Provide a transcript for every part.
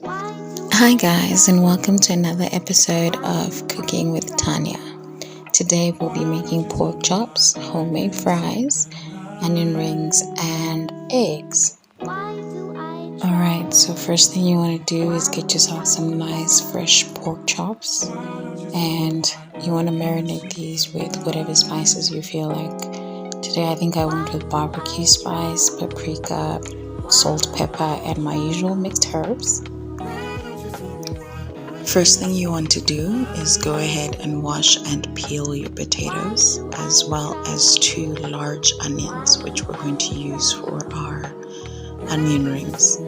Hi, guys, and welcome to another episode of Cooking with Tanya. Today, we'll be making pork chops, homemade fries, onion rings, and eggs. Alright, so first thing you want to do is get yourself some nice fresh pork chops, and you want to marinate these with whatever spices you feel like. Today, I think I went with barbecue spice, paprika, salt, pepper, and my usual mixed herbs. First thing you want to do is go ahead and wash and peel your potatoes, as well as 2 large onions, which we're going to use for our onion rings.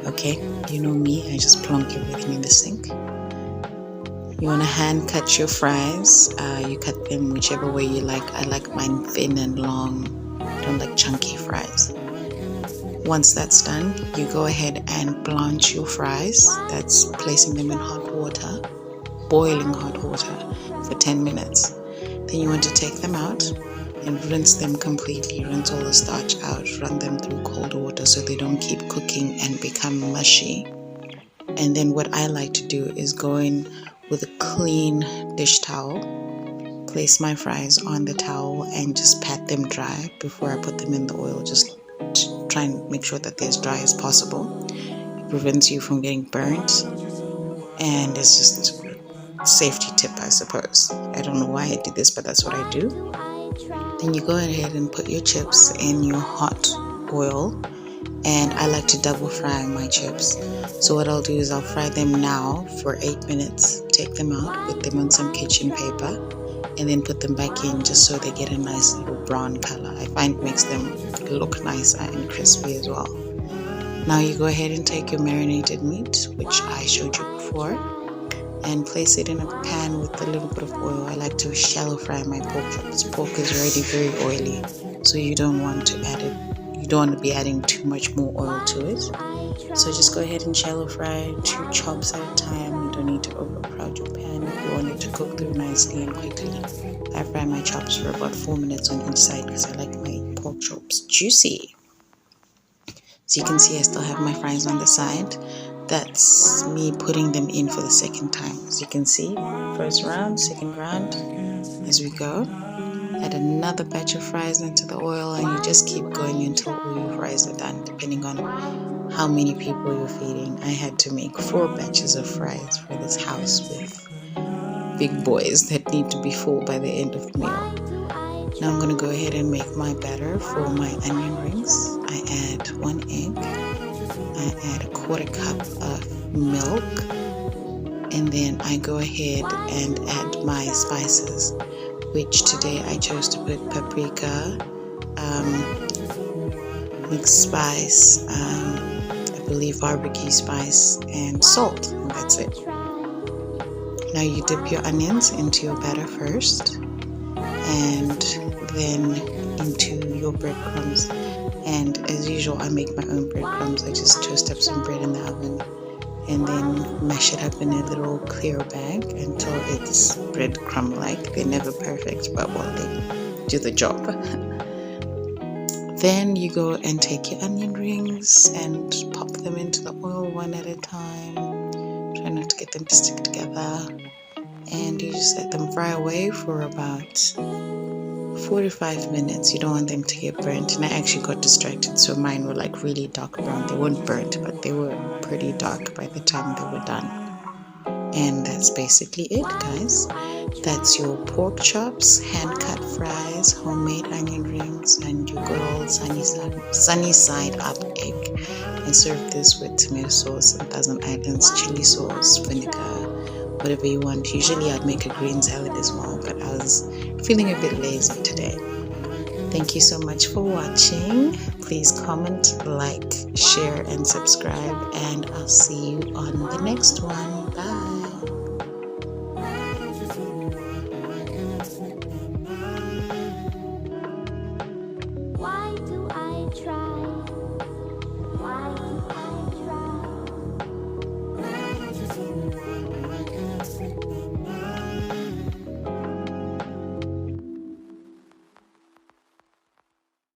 Okay, you know me, I just plonk everything in the sink. You want to hand cut your fries. You cut them whichever way you like. I like mine thin and long. I don't like chunky fries. Once that's done, you go ahead and blanch your fries. That's placing them in hot water, boiling hot water for 10 minutes. Then you want to take them out and rinse them completely. Rinse all the starch out. Run them through cold water so they don't keep cooking and become mushy. And then what I like to do is go in with a clean dish towel, place my fries on the towel and just pat them dry before I put them in the oil. Just try and make sure that they're as dry as possible. It prevents you from getting burnt, and it's just a safety tip, I suppose. I don't know why I did this, but that's what I do. Then you go ahead and put your chips in your hot oil, and I like to double fry my chips. So what I'll do is I'll fry them now for 8 minutes, take them out, put them on some kitchen paper, and then put them back in just so they get a nice little brown color. I find it makes them look nicer and crispy as well. Now you go ahead and take your marinated meat, which I showed you before, and place it in a pan with a little bit of oil. I like to shallow fry my pork chops. Pork is already very oily, so you don't want to add it. You don't want to be adding too much more oil to it. So just go ahead and shallow fry 2 chops at a time. You don't need to overcrowd your pan if you want it to cook through nicely and quickly. I fry my chops for about 4 minutes on each side because I like my pork chops juicy. So you can see I still have my fries on the side. That's me putting them in for the second time. As you can see, first round, second round, as we go. Add another batch of fries into the oil, and you just keep going until all your fries are done, depending on how many people you're feeding. I had to make 4 batches of fries for this house with big boys that need to be full by the end of the meal. Now I'm going to go ahead and make my batter for my onion rings. I add 1 egg. I add a 1/4 cup of milk. And then I go ahead and add my spices, which today I chose to put paprika, mixed spice, I believe barbecue spice, and salt, and that's it. Now you dip your onions into your batter first, and then into your breadcrumbs. And as usual, I make my own breadcrumbs. I just toast up some bread in the oven and then mash it up in a little clear bag until it's breadcrumb-like. They're never perfect, but well, they do the job. Then you go and take your onion rings and pop them into the oil one at a time. Try not to get them to stick together. And you just let them fry away for about 4 to 5 minutes. You don't want them to get burnt. And I actually got distracted, so mine were like really dark brown. They weren't burnt, but they were pretty dark by the time they were done. And that's basically it, guys. That's your pork chops, hand-cut fries, homemade onion rings, and your good old sunny side up egg. I serve this with tomato sauce and Thousand Islands chili sauce, vinegar, whatever you want. Usually I'd make a green salad as well, but I was feeling a bit lazy today. Thank you so much for watching. Please comment, like, share, and subscribe, and I'll see you on the next one. Bye.